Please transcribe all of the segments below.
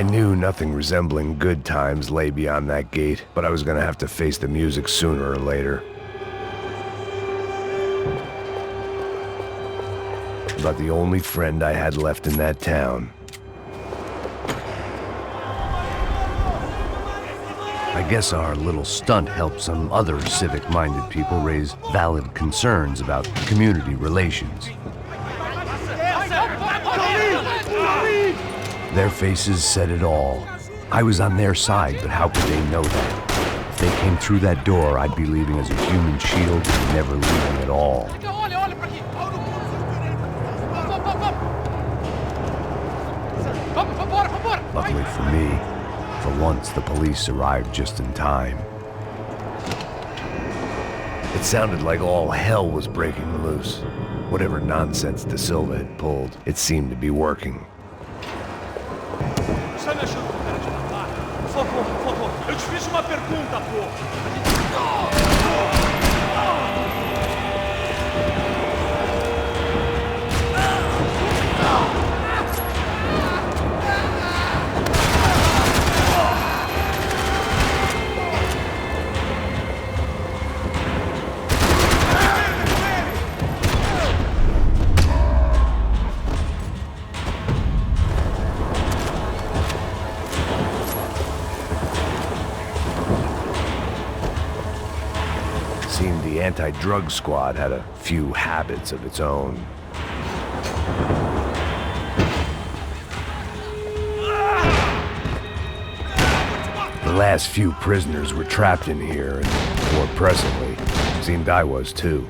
I knew nothing resembling good times lay beyond that gate, but I was gonna have to face the music sooner or later. About the only friend I had left in that town. I guess our little stunt helped some other civic-minded people raise valid concerns about community relations. Their faces said it all. I was on their side, but how could they know that? If they came through that door, I'd be leaving as a human shield and never leaving at all. Luckily for me, for once the police arrived just in time. It sounded like all hell was breaking loose. Whatever nonsense De Silva had pulled, it seemed to be working. Por favor, eu te fiz uma pergunta, pô. Seemed the anti-drug squad had a few habits of its own. The last few prisoners were trapped in here, and more presently, seemed I was too.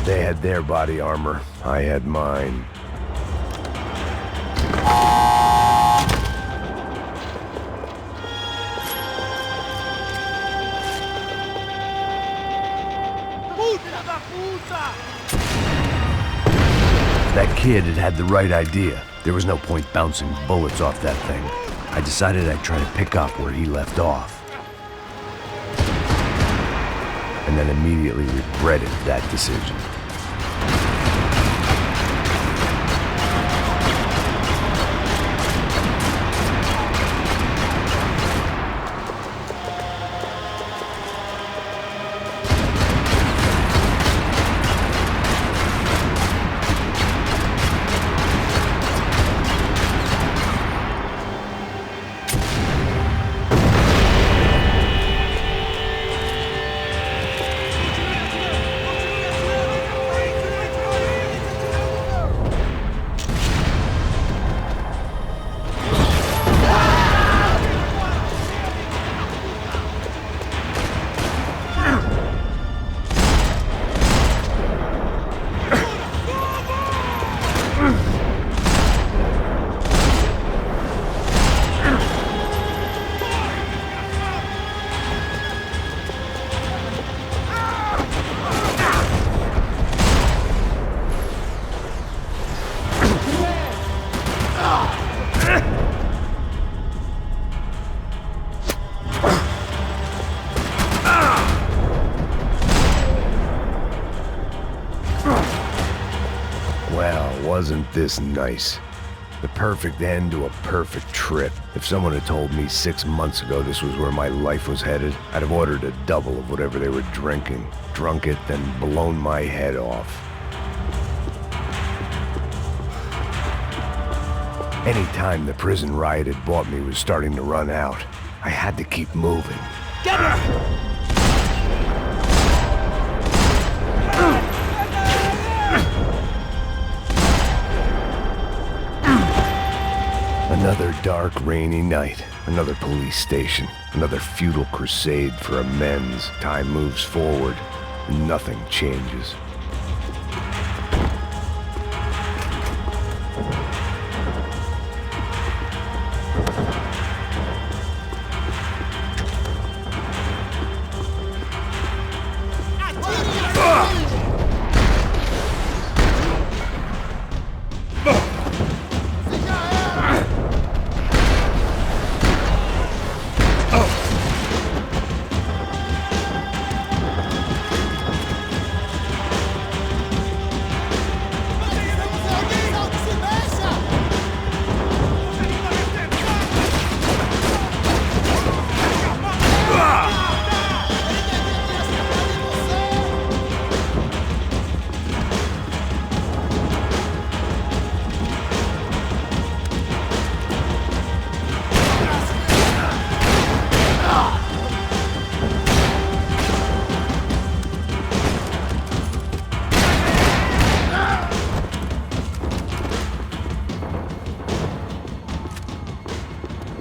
They had their body armor, I had mine. That kid had the right idea. There was no point bouncing bullets off that thing. I decided I'd try to pick up where he left off. And then immediately regretted that decision. Well, wasn't this nice? The perfect end to a perfect trip. If someone had told me 6 months ago this was where my life was headed, I'd have ordered a double of whatever they were drinking, drunk it, then blown my head off. Any time the prison riot had bought me was starting to run out. I had to keep moving. Get it! Another dark, rainy night. Another police station. Another futile crusade for amends. Time moves forward, and nothing changes.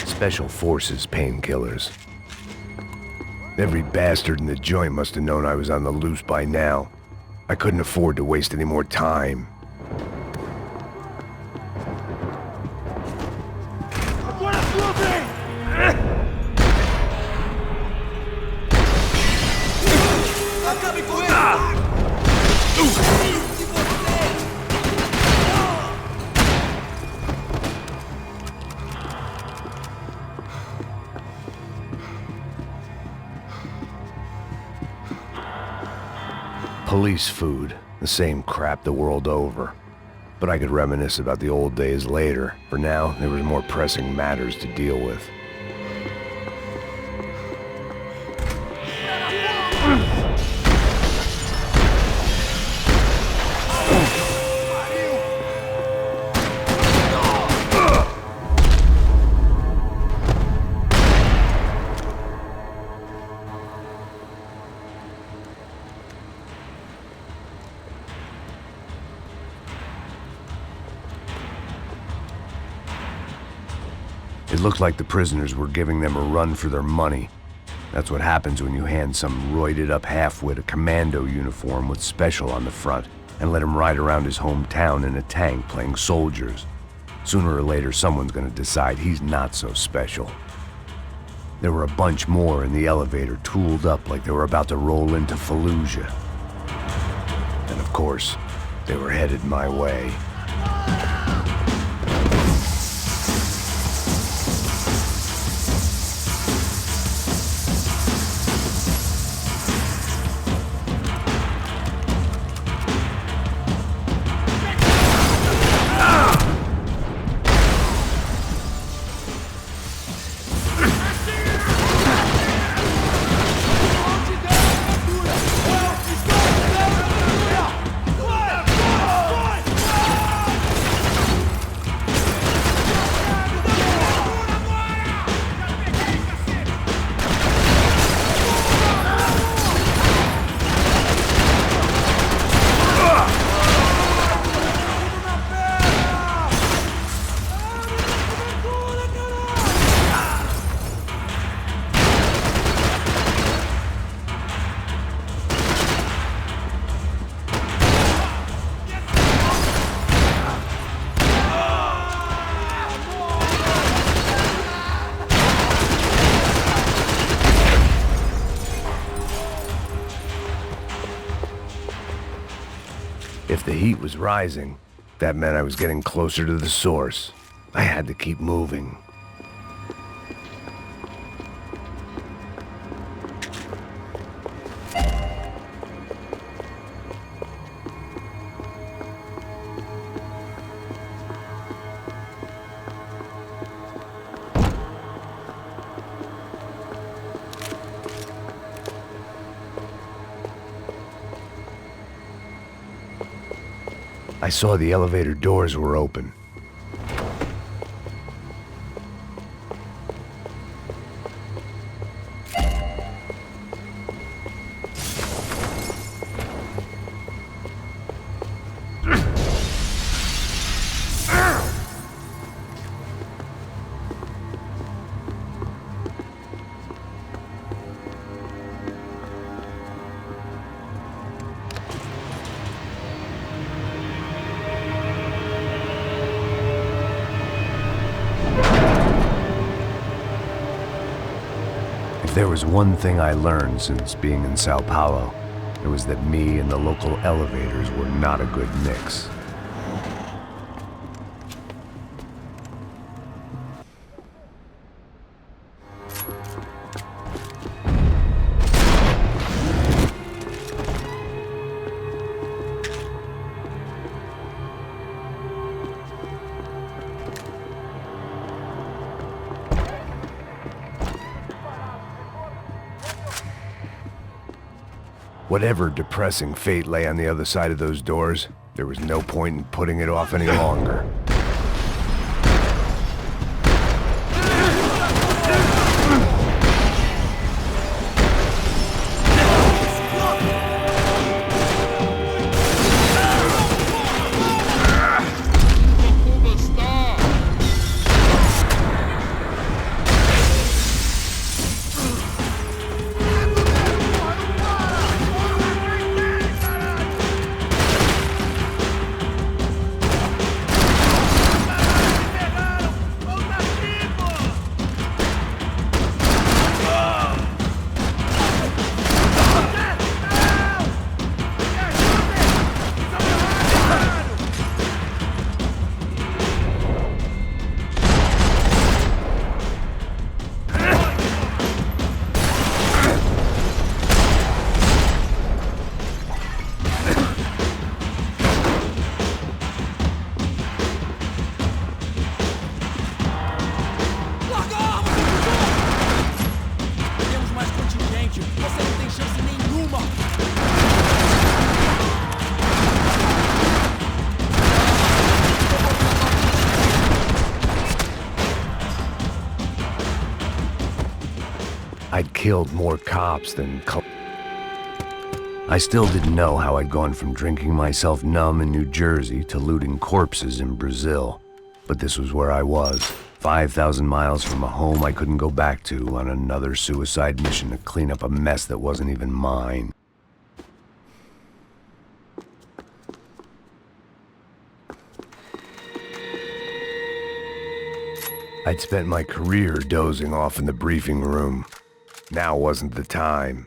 Special Forces painkillers. Every bastard in the joint must have known I was on the loose by now. I couldn't afford to waste any more time. Police food, the same crap the world over. But I could reminisce about the old days later. For now, there was more pressing matters to deal with. It looked like the prisoners were giving them a run for their money. That's what happens when you hand some roided-up halfwit a commando uniform with special on the front and let him ride around his hometown in a tank playing soldiers. Sooner or later, someone's gonna decide he's not so special. There were a bunch more in the elevator, tooled up like they were about to roll into Fallujah. And of course, they were headed my way. If the heat was rising, that meant I was getting closer to the source. I had to keep moving. I saw the elevator doors were open. there was one thing I learned since being in Sao Paulo, it was that me and the local elevators were not a good mix. Whatever depressing fate lay on the other side of those doors, there was no point in putting it off any longer. I'd killed more cops than I still didn't know how I'd gone from drinking myself numb in New Jersey to looting corpses in Brazil. But this was where I was, 5,000 miles from a home I couldn't go back to, on another suicide mission to clean up a mess that wasn't even mine. I'd spent my career dozing off in the briefing room. Now wasn't the time.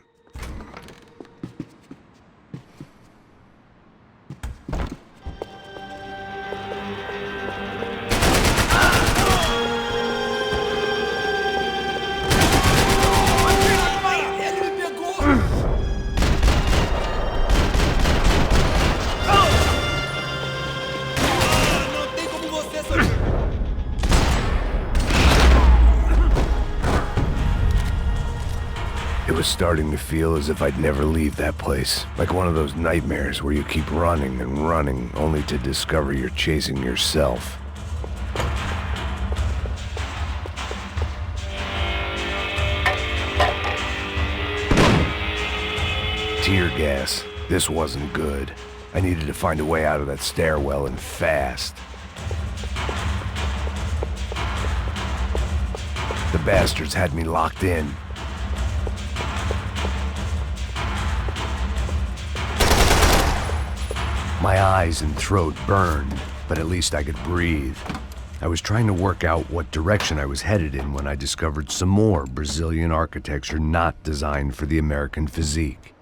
It was starting to feel as if I'd never leave that place, like one of those nightmares where you keep running and running only to discover you're chasing yourself. Tear gas. This wasn't good. I needed to find a way out of that stairwell and fast. The bastards had me locked in. My eyes and throat burned, but at least I could breathe. I was trying to work out what direction I was headed in when I discovered some more Brazilian architecture not designed for the American physique.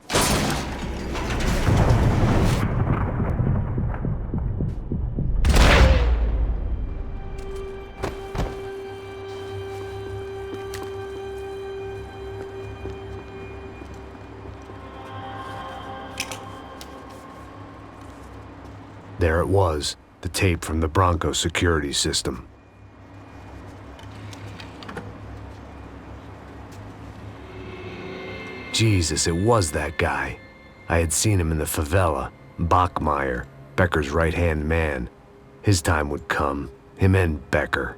There it was, the tape from the Bronco security system. Jesus, it was that guy. I had seen him in the favela, Bachmeyer, Becker's right-hand man. His time would come, him and Becker.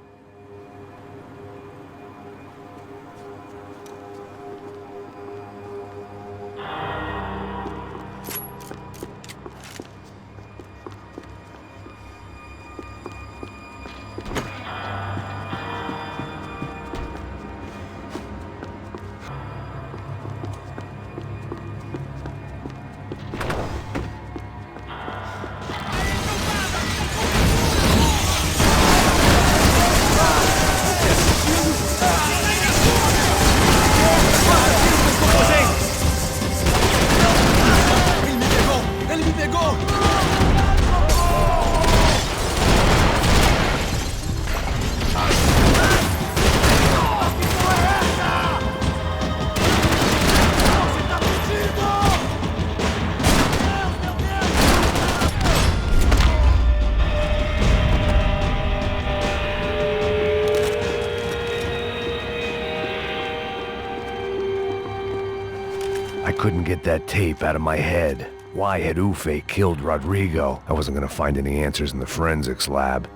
couldn't get that tape out of my head. Why had Ufe killed Rodrigo? I wasn't gonna find any answers in the forensics lab.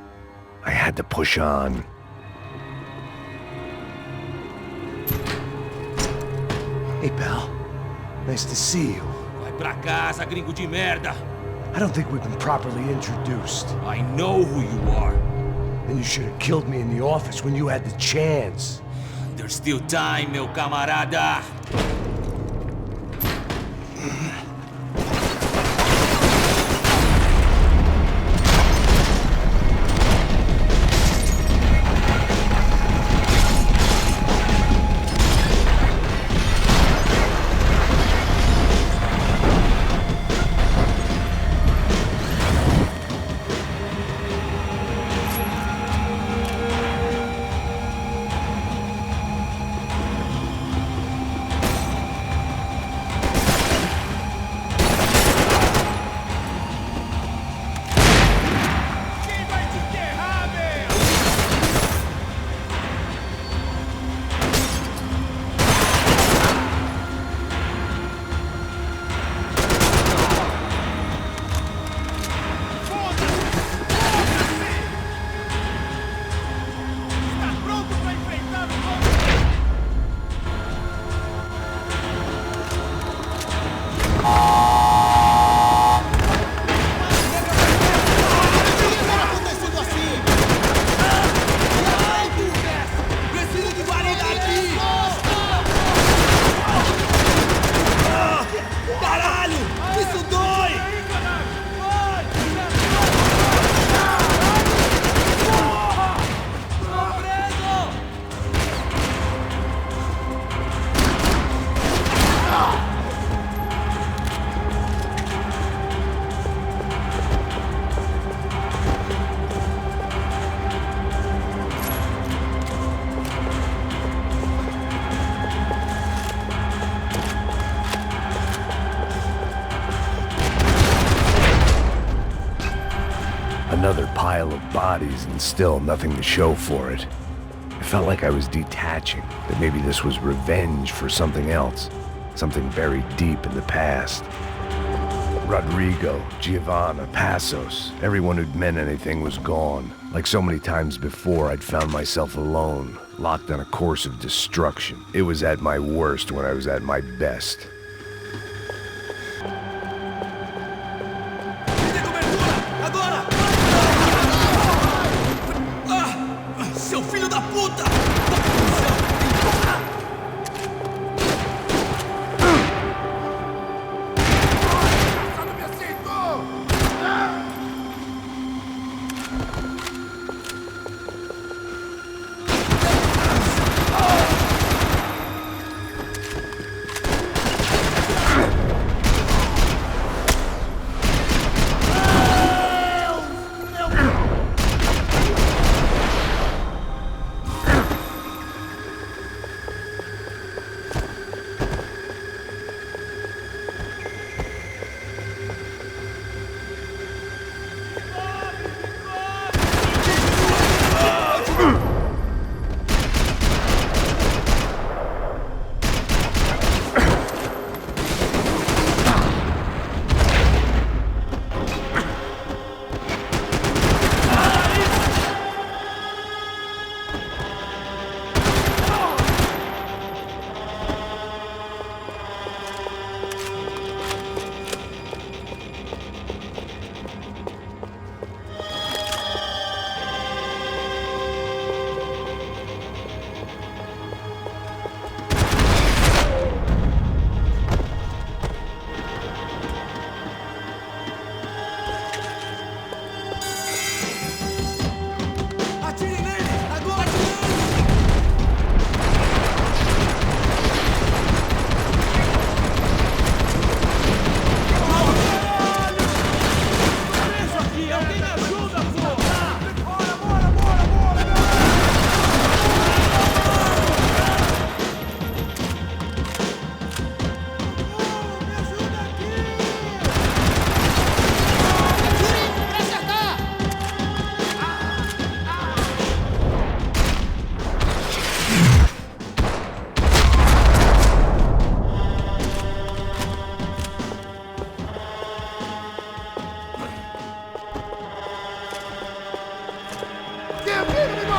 I had to push on. Hey, pal. Nice to see you. Vai pra casa, gringo de merda. I don't think we've been properly introduced. I know who you are. Then you should have killed me in the office when you had the chance. There's still time, meu camarada. Another pile of bodies and still nothing to show for it. It felt like I was detaching, that maybe this was revenge for something else, something buried deep in the past. Rodrigo, Giovanna, Passos, everyone who'd meant anything was gone. Like so many times before, I'd found myself alone, locked on a course of destruction. It was at my worst when I was at my best. Seu filho da puta!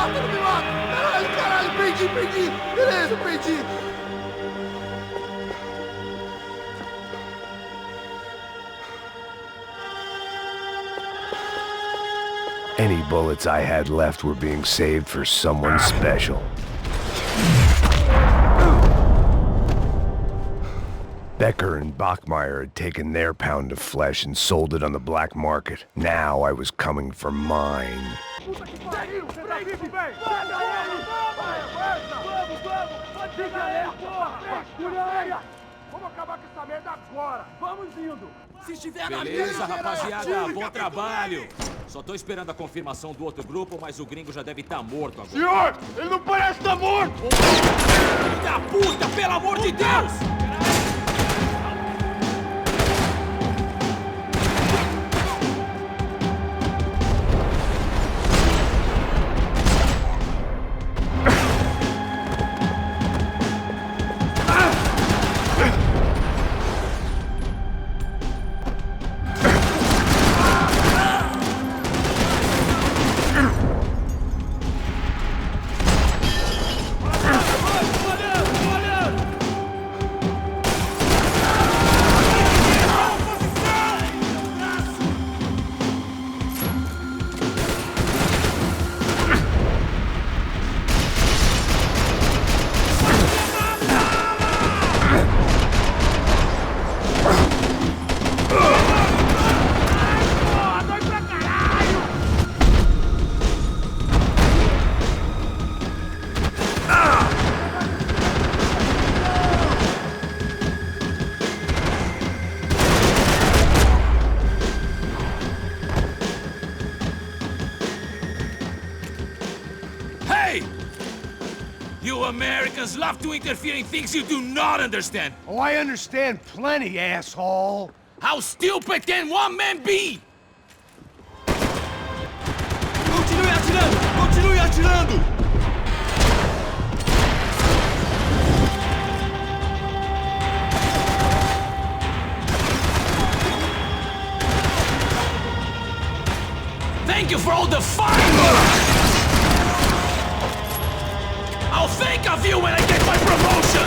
mata, não me mata! Caralho, caralho, perdi! Beleza, perdi! Any bullets I had left were being saved for someone special. Becker and Bachmeyer had taken their pound of flesh and sold it on the black market. Now I was coming for mine. Beleza, rapaziada, bom trabalho. Só tô esperando a confirmação do outro grupo, mas o gringo já deve estar morto agora. Senhor, ele não parece estar morto! Filho da puta, pelo amor de Deus! You Americans love to interfere in things you do not understand. Oh, I understand plenty, asshole. How stupid can one man be? Continue atirando! Continue atirando! Thank you for all the fine work! I'll think of you when I get my promotion!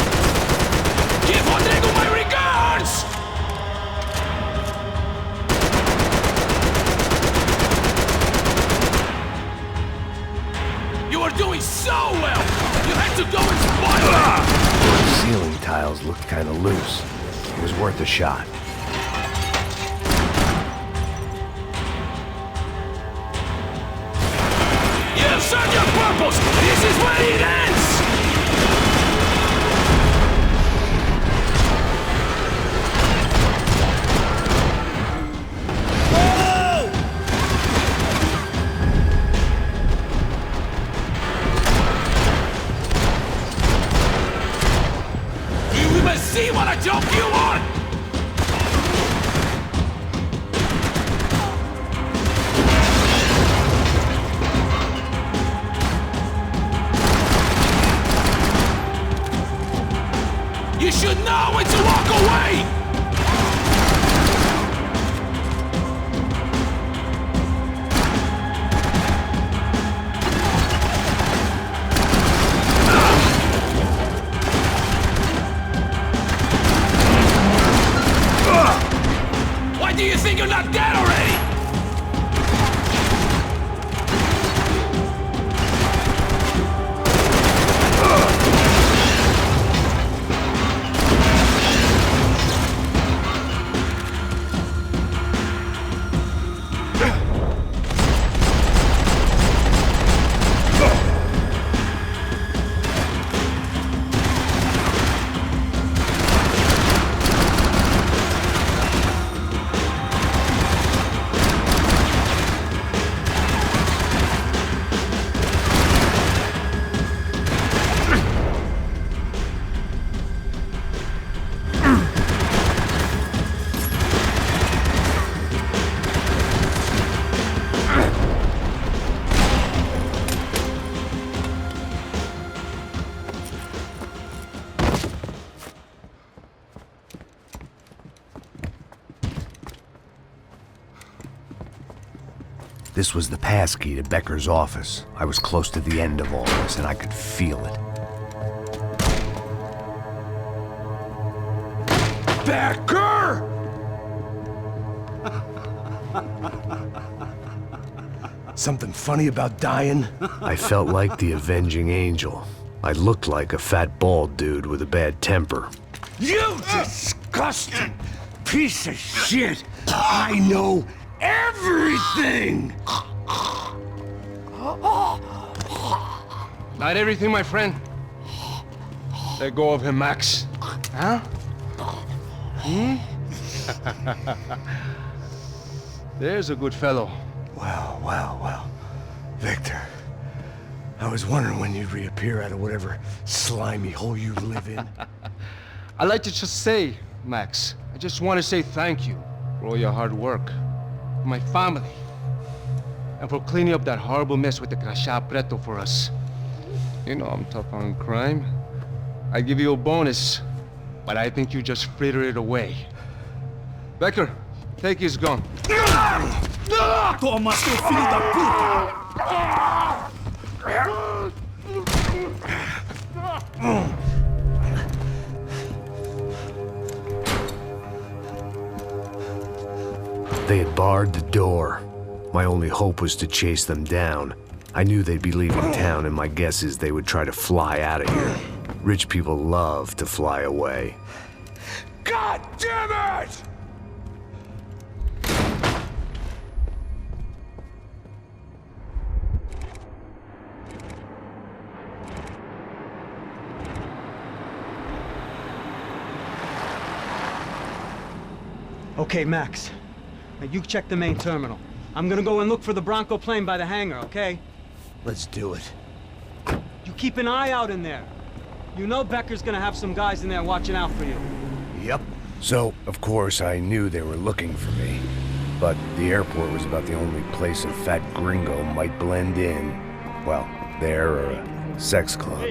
Give Rodrigo my regards! You are doing so well! You had to go and spoil it! The ceiling tiles looked kind of loose. It was worth a shot. You've served your purpose! This is where it ends! Do you even see what a joke you are? This was the passkey to Becker's office. I was close to the end of all this, and I could feel it. Becker! Something funny about dying? I felt like the avenging angel. I looked like a fat bald dude with a bad temper. You disgusting piece of shit! I know everything! Not everything, my friend. Let go of him, Max. Huh? There's a good fellow. Well. Victor, I was wondering when you'd reappear out of whatever slimy hole you live in. I'd like to just say, Max, I just want to say thank you for all your hard work, for my family, and for cleaning up that horrible mess with the Crachá Preto for us. You know I'm tough on crime. I give you a bonus, but I think you just fritter it away. Becker, take his gun. Toma, seu filho da puta! They had barred the door. My only hope was to chase them down. I knew they'd be leaving town, and my guess is they would try to fly out of here. Rich people love to fly away. God damn it! Okay, Max. Now you check the main terminal. I'm gonna go and look for the Bronco plane by the hangar, okay? Let's do it. You keep an eye out in there. You know Becker's gonna have some guys in there watching out for you. Yep. So, of course, I knew they were looking for me. But the airport was about the only place a fat gringo might blend in. Well, there or a sex club.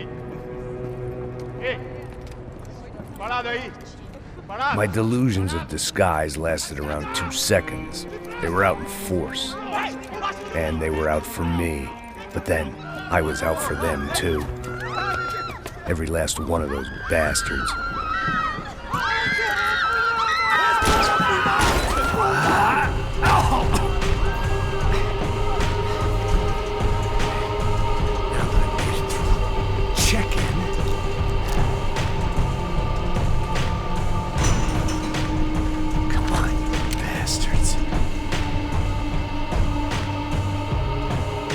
Hey! Parado aí! Parado! My delusions of disguise lasted around 2 seconds. They were out in force. And they were out for me. But then, I was out for them, too. Every last one of those bastards. Check it.